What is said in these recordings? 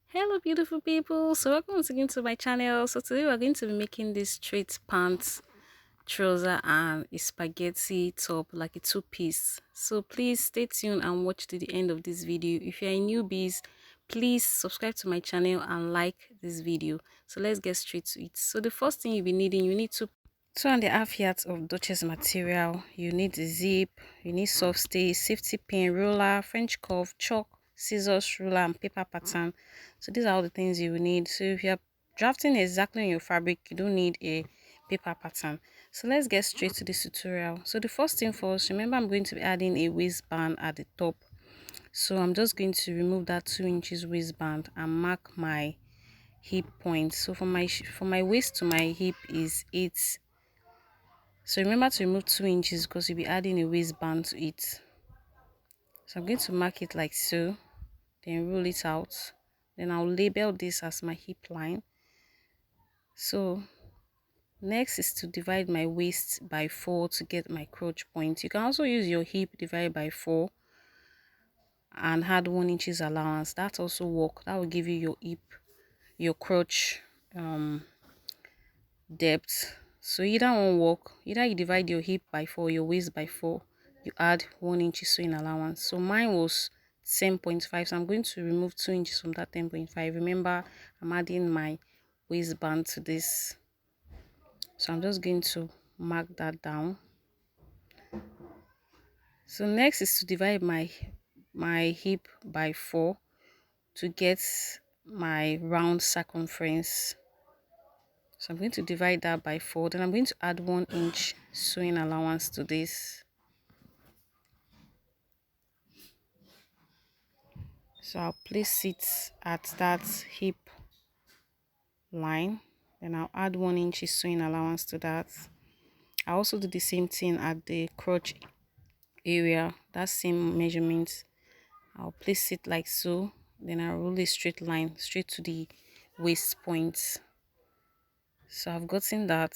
Hello beautiful people, so welcome once again to my channel. So today we're going to be making this straight pants trouser and a spaghetti top, like a two-piece. So please stay tuned and watch to the end of this video. If you're a newbies, please subscribe to my channel and like this video. So let's get straight to it. So the first thing you'll be needing, you need 2.5 yards of Duchess material. You need the zip, you need soft stay, safety pin, ruler, French curve, chalk, scissors, ruler, and paper pattern. So these are all the things you will need. So if you're drafting exactly on your fabric, you don't need a paper pattern. So let's get straight to this tutorial. So the first thing first, remember I'm going to be adding a waistband at the top. So I'm just going to remove that 2 inches waistband and mark my hip point. So from my waist to my hip is 8. So remember to remove 2 inches because you'll be adding a waistband to it. So I'm going to mark it like so, then roll it out. Then I'll label this as my hip line. So next is to divide my waist by 4 to get my crotch point. You can also use your hip divided by 4 and add 1 inches allowance. That also work. That will give you your hip, your crotch depth. So either one work. Either you divide your hip by 4, your waist by 4, you add 1 inch sewing allowance. So mine was 10.5, so I'm going to remove 2 inches from that 10.5. Remember, I'm adding my waistband to this, so I'm just going to mark that down. So next is to divide my hip by 4 to get my round circumference. So I'm going to divide that by 4. Then I'm going to add 1 inch sewing allowance to this. So I'll place it at that hip line. Then I'll add 1 inch sewing allowance to that. I also do the same thing at the crotch area. That same measurement. I'll place it like so. Then I'll roll a straight line straight to the waist point. So I've gotten that.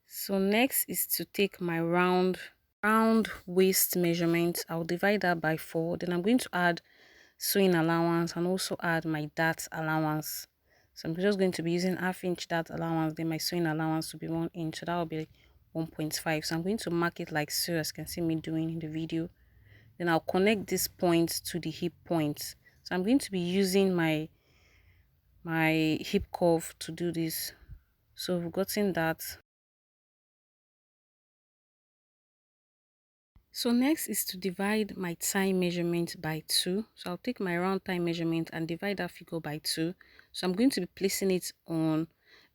So next is to take my round waist measurement. I'll divide that by 4. Then I'm going to add sewing allowance and also add my dart allowance. So I'm just going to be using ½ inch dart allowance, then my sewing allowance will be 1 inch, so that will be 1.5. So I'm going to mark it like so, as you can see me doing in the video. Then I'll connect this point to the hip point. So I'm going to be using my hip curve to do this. So we've gotten that. So next is to divide my thigh measurement by 2. So I'll take my round thigh measurement and divide that figure by 2. So I'm going to be placing it on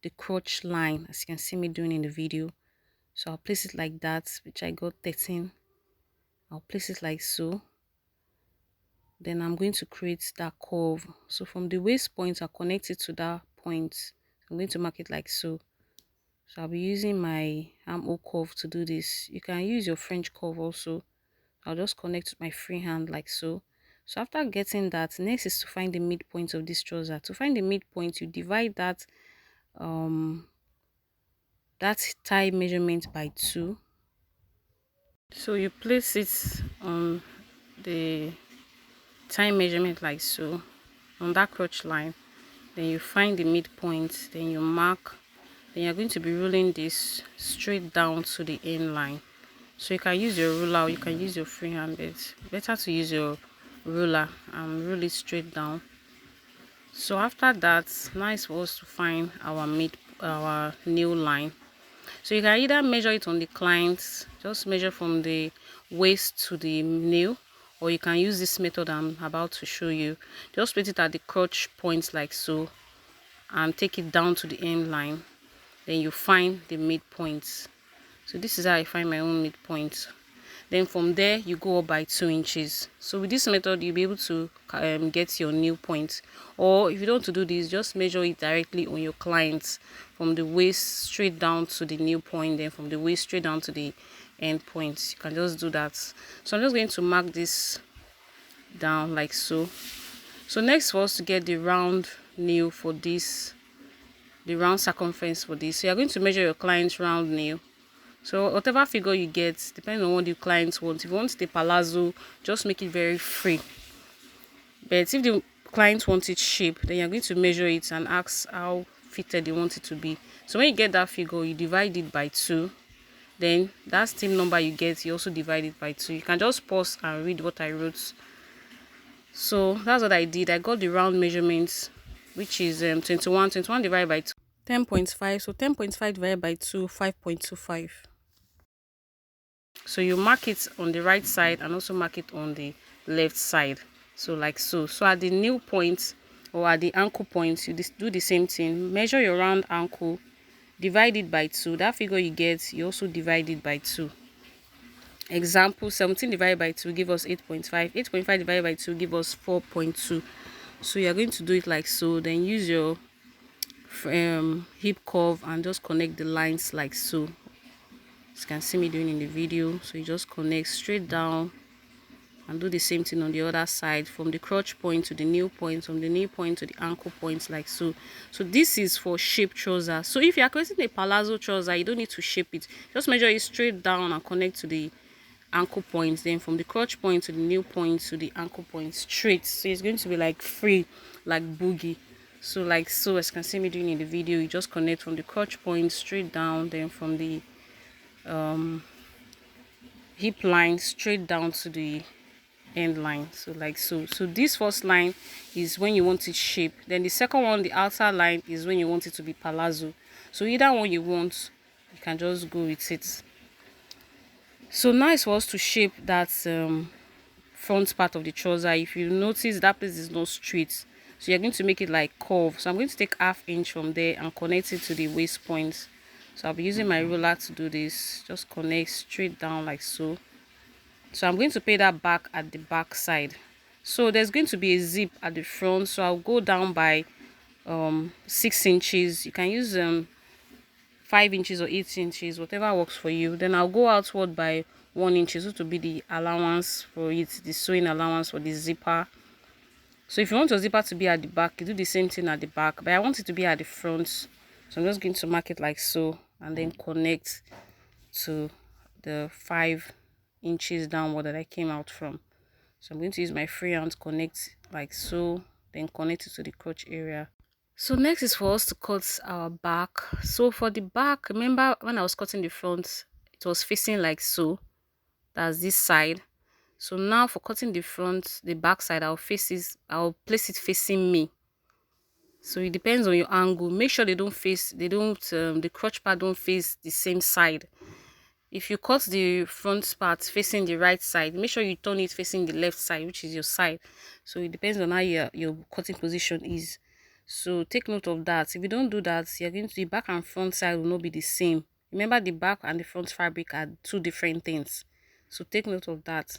the crotch line, as you can see me doing in the video. So I'll place it like that, which I got 13. I'll place it like so. Then I'm going to create that curve. So from the waist point, I'll connect it to that point. I'm going to mark it like so. So I'll be using my armhole curve to do this. You can use your French curve also. I'll just connect my free hand like so. So after getting that, next is to find the midpoint of this trouser. To find the midpoint, you divide that thigh measurement by 2. So you place it on the thigh measurement like so, on that crotch line. Then you find the midpoint, then you mark. Then you're going to be rolling this straight down to the end line. So you can use your ruler or you can use your free hand, but it's better to use your ruler and roll it straight down. So after that, now it's for us to find our nail line. So you can either measure it on the client, just measure from the waist to the nail, or you can use this method I'm about to show you. Just place it at the crotch points like so and take it down to the end line. Then you find the midpoint. So this is how I find my own midpoint. Then from there you go up by 2 inches. So with this method you'll be able to get your nail point. Or if you don't want to do this, just measure it directly on your client from the waist straight down to the nail point, then from the waist straight down to the end point. You can just do that. So I'm just going to mark this down like so. So next for us to get the round nail for this, the round circumference for this, so you're going to measure your client's round nail. So whatever figure you get, depending on what the clients want. If you want the palazzo, just make it very free. But if the client wants it shape, then you're going to measure it and ask how fitted you want it to be. So when you get that figure, you divide it by 2. Then that same number you get, you also divide it by 2. You can just pause and read what I wrote. So that's what I did. I got the round measurements, which is 21 divided by 2, 10.5. So 10.5 divided by 2, 5.25. So you mark it on the right side and also mark it on the left side. So like so. So at the nail point or at the ankle point, you do the same thing. Measure your round ankle, divide it by 2. That figure you get, you also divide it by 2. Example, 17 divided by 2 give us 8.5. 8.5 divided by 2 give us 4.2. So you're going to do it like so. Then use your hip curve and just connect the lines like so. As you can see me doing in the video. So you just connect straight down and do the same thing on the other side, from the crotch point to the nail point, from the nail point to the ankle point, like so. So this is for shape trouser. So if you are creating a palazzo trouser, you don't need to shape it. Just measure it straight down and connect to the ankle point, then from the crotch point to the nail point to the ankle point straight. So it's going to be like free, like boogie. So like so, as you can see me doing in the video, you just connect from the crotch point straight down, then from the hip line straight down to the end line. So like so. So this first line is when you want it shape, then the second one, the outer line, is when you want it to be palazzo. So either one you want, you can just go with it. So now it's for us to shape that front part of the trouser. If you notice, that place is not straight, so you're going to make it like curve. So I'm going to take ½ inch from there and connect it to the waist point. So I'll be using my ruler to do this. Just connect straight down like so. So I'm going to pay that back at the back side. So there's going to be a zip at the front, so I'll go down by 6 inches. You can use 5 inches or 8 inches, whatever works for you. Then I'll go outward by 1 inch, so to be the allowance for it, the sewing allowance for the zipper. So if you want your zipper to be at the back, you do the same thing at the back, but I want it to be at the front. So I'm just going to mark it like so and then connect to the 5 inches downward that I came out from. So I'm going to use my free hand to connect like so, then connect it to the crotch area. So next is for us to cut our back. So for the back, remember when I was cutting the front, it was facing like so. That's this side. So now for cutting the front, the back side, I'll place it facing me. So it depends on your angle. Make sure the crotch part don't face the same side. If you cut the front part facing the right side, make sure you turn it facing the left side, which is your side. So it depends on how your cutting position is. So take note of that. If you don't do that, you're going to, the back and front side will not be the same. Remember, the back and the front fabric are two different things. So take note of that.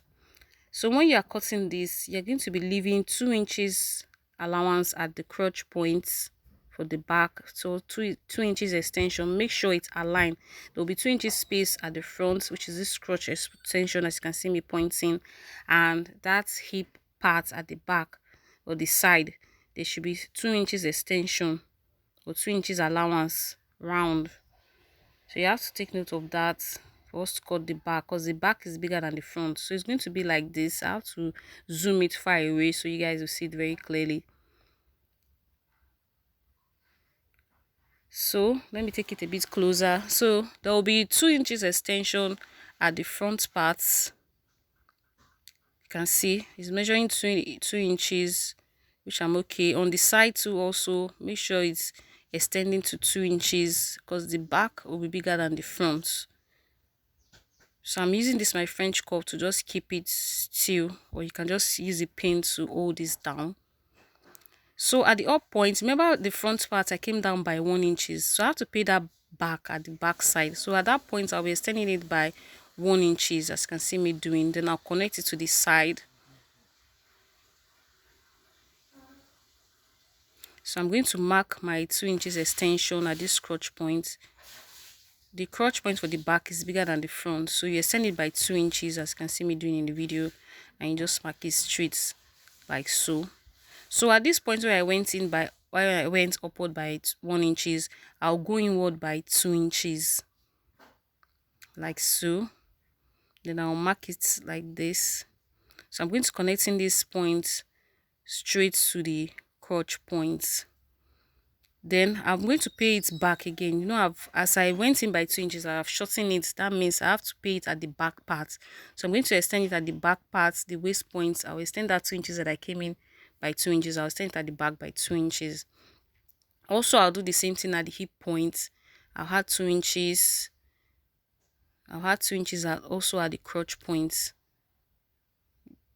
So when you are cutting this, you're going to be leaving 2 inches allowance at the crotch points for the back. So 2 inches extension. Make sure it's aligned. There will be 2 inches space at the front, which is this crotch extension, as you can see me pointing, and that's hip part at the back or the side. There should be 2 inches extension or 2 inches allowance round. So you have to take note of that for us to cut the back, because the back is bigger than the front. So it's going to be like this. I have to zoom it far away so you guys will see it very clearly. So let me take it a bit closer. So there will be 2 inches extension at the front parts. You can see it's measuring 2 inches, which I'm okay. On the side too, also make sure it's extending to 2 inches, because the back will be bigger than the front. So I'm using this my French curve to just keep it still, or you can just use a pin to hold this down. So at the up point, remember the front part I came down by 1 inches, so I have to pay that back at the back side. So at that point I'll be extending it by 1 inches, as you can see me doing. Then I'll connect it to the side. So I'm going to mark my 2 inches extension at this crotch point. The crotch point for the back is bigger than the front, so you extend it by 2 inches, as you can see me doing in the video, and you just mark it straight like so. So at this point where I went upward by 1 inches, I'll go inward by 2 inches like so. Then I'll mark it like this. So I'm going to connect in this point straight to the crotch points. Then I'm going to pay it back again. You know, as I went in by 2 inches, I have shortened it. That means I have to pay it at the back part. So I'm going to extend it at the back part, the waist points. I'll extend that 2 inches that I came in by 2 inches. I'll extend it at the back by 2 inches. Also, I'll do the same thing at the hip point. I'll add 2 inches. I'll add 2 inches also at the crotch points.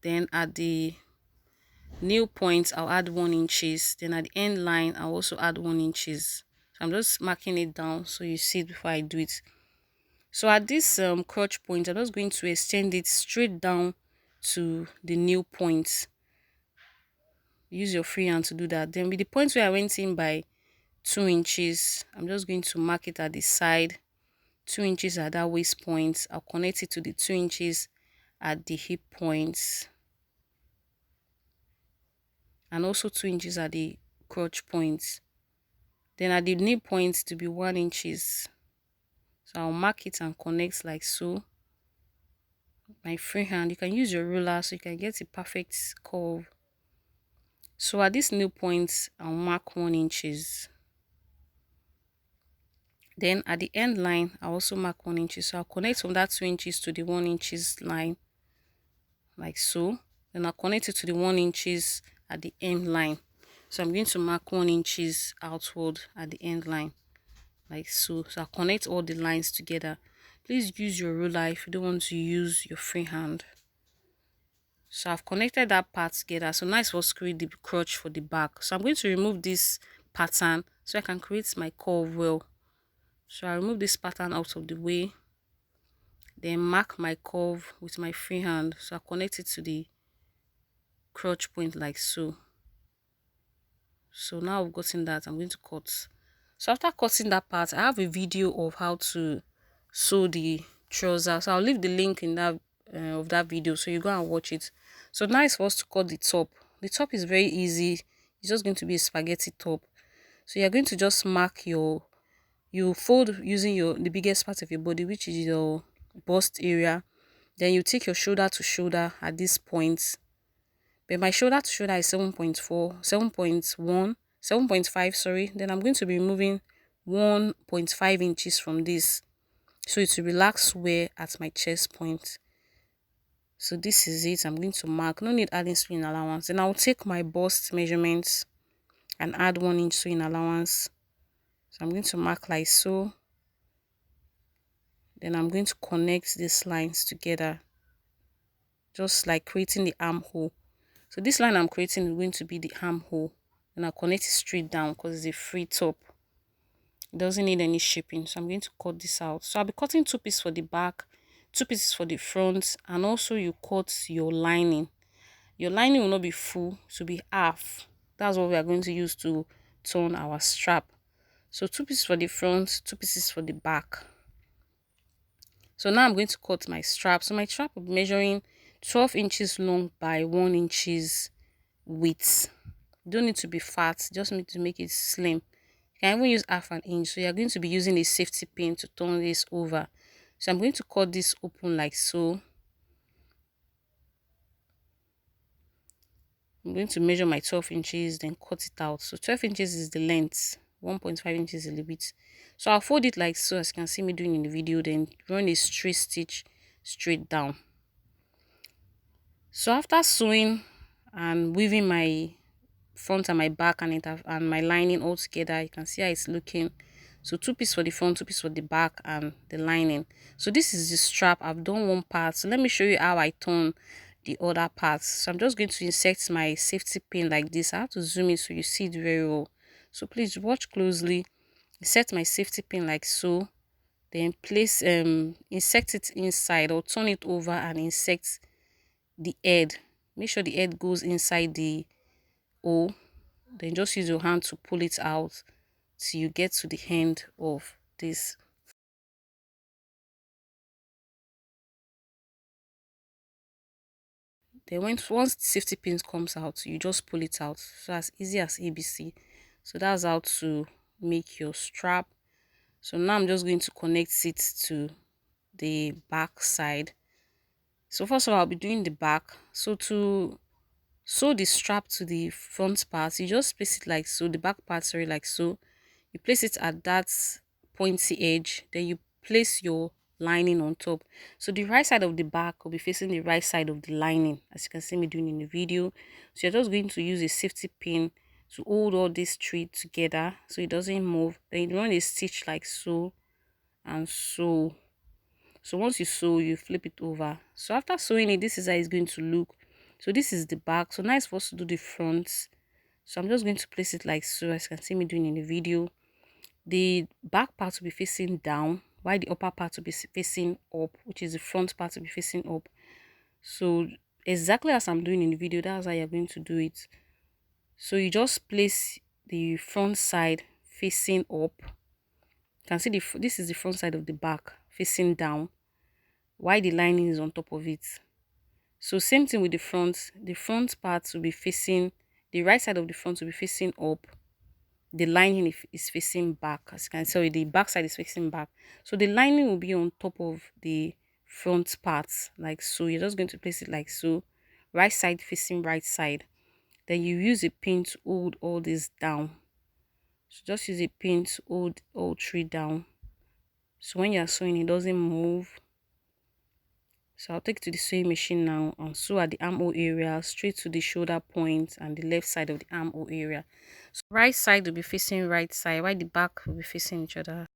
Then at the nail point, I'll add 1 inches. Then at the end line, I'll also add 1 inches. So I'm just marking it down so you see it before I do it. So at this crotch point, I'm just going to extend it straight down to the nail point. Use your free hand to do that. Then with the point where I went in by 2 inches, I'm just going to mark it at the side. 2 inches at that waist point. I'll connect it to the 2 inches at the hip points. And also 2 inches at the crotch points. Then at the knee point to be 1 inches. So I'll mark it and connect like so. My free hand, you can use your ruler so you can get a perfect curve. So at this nail point, I'll mark 1 inches. Then at the end line, I'll also mark 1 inches. So I'll connect from that 2 inches to the 1 inches line, like so. Then I'll connect it to the 1 inches at the end line. So I'm going to mark 1 inches outward at the end line, like so. So I'll connect all the lines together. Please use your ruler if you don't want to use your free hand. So I've connected that part together. So now it's for screwing the crotch for the back. So I'm going to remove this pattern so I can create my curve well. So I remove this pattern out of the way. Then mark my curve with my free hand. So I connect it to the crotch point like so. So now I've gotten that, I'm going to cut. So after cutting that part, I have a video of how to sew the trouser. So I'll leave the link in that of that video, so you go and watch it. So now it's for us to cut the top. The top is very easy. It's just going to be a spaghetti top. So you're going to just mark you fold using the biggest part of your body, which is your bust area. Then you take your shoulder to shoulder at this point. But my shoulder to shoulder is 7.5, sorry. Then I'm going to be removing 1.5 inches from this, so it will relax wear at my chest point. So this is it. I'm going to mark. No need adding sewing allowance. Then I'll take my bust measurements and add 1 inch sewing allowance. So I'm going to mark like so. Then I'm going to connect these lines together, just like creating the armhole. So this line I'm creating is going to be the armhole, and I'll connect it straight down because it's a free top. It doesn't need any shaping. So I'm going to cut this out. So I'll be cutting 2 pieces for the back, 2 pieces for the front, and also you cut your lining. Your lining will not be full, it will be half. That's what we are going to use to turn our strap. So 2 pieces for the front, 2 pieces for the back. So now I'm going to cut my strap. So my strap will be measuring 12 inches long by 1 inches width. You don't need to be fat, just need to make it slim. You can even use half an inch. So you're going to be using a safety pin to turn this over. So I'm going to cut this open like so. I'm going to measure my 12 inches, then cut it out. So 12 inches is the length, 1.5 inches is a little bit. So I'll fold it like so, as you can see me doing in the video, then run a straight stitch straight down. So after sewing and weaving my front and my back and my lining all together, you can see how it's looking. So 2 pieces for the front, 2 pieces for the back and the lining. So this is the strap. I've done one part, so let me show you how I turn the other parts. So I'm just going to insert my safety pin like this. I have to zoom in so you see it very well, so please watch closely. Insert my safety pin like so, then place insert it inside, or turn it over and insert the head. Make sure the head goes inside the hole. Then just use your hand to pull it out till you get to the end of this. Then once the safety pins comes out, you just pull it out. So as easy as ABC. So that's how to make your strap. So now I'm just going to connect it to the back side. So first of all, I'll be doing the back. So to sew the strap to the front part. You just place it like so, the back part, sorry, like so. You place it at that pointy edge, then you place your lining on top. So the right side of the back will be facing the right side of the lining, as you can see me doing in the video. So you're just going to use a safety pin to hold all these three together so it doesn't move. Then you run a stitch like so and so. So once you sew, you flip it over. So after sewing it, this is how it's going to look. So this is the back. So now it's supposed to do the front. So I'm just going to place it like so, as you can see me doing in the video. The back part will be facing down, while the upper part will be facing up, which is the front part will be facing up. So exactly as I'm doing in the video, that's how you're going to do it. So you just place the front side facing up. You can see this is the front side of the back facing down, while the lining is on top of it. So same thing with the front part will be facing, the right side of the front will be facing up, the lining is facing back, as you can see, the back side is facing back. So the lining will be on top of the front part like so. You're just going to place it like so, right side facing right side. Then you use a pin to hold all this down. So just use a pin to hold all three down, so when you're sewing it doesn't move. So I'll take it to the sewing machine now and sew at the armhole area, straight to the shoulder point and the left side of the armhole area. So right side will be facing right side, while the back will be facing each other.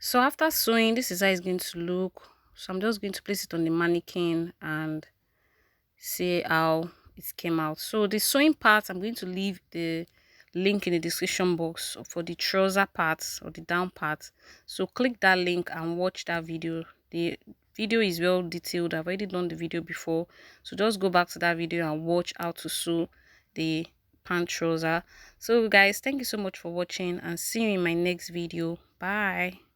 So after sewing, this is how it's going to look. So I'm just going to place it on the mannequin and see how it came out. So the sewing part, I'm going to leave the link in the description box for the trouser parts or the down part. So click that link and watch that video. The video is well detailed. I've already done the video before, so just go back to that video and watch how to sew the pant trouser. So guys, thank you so much for watching and see you in my next video. Bye.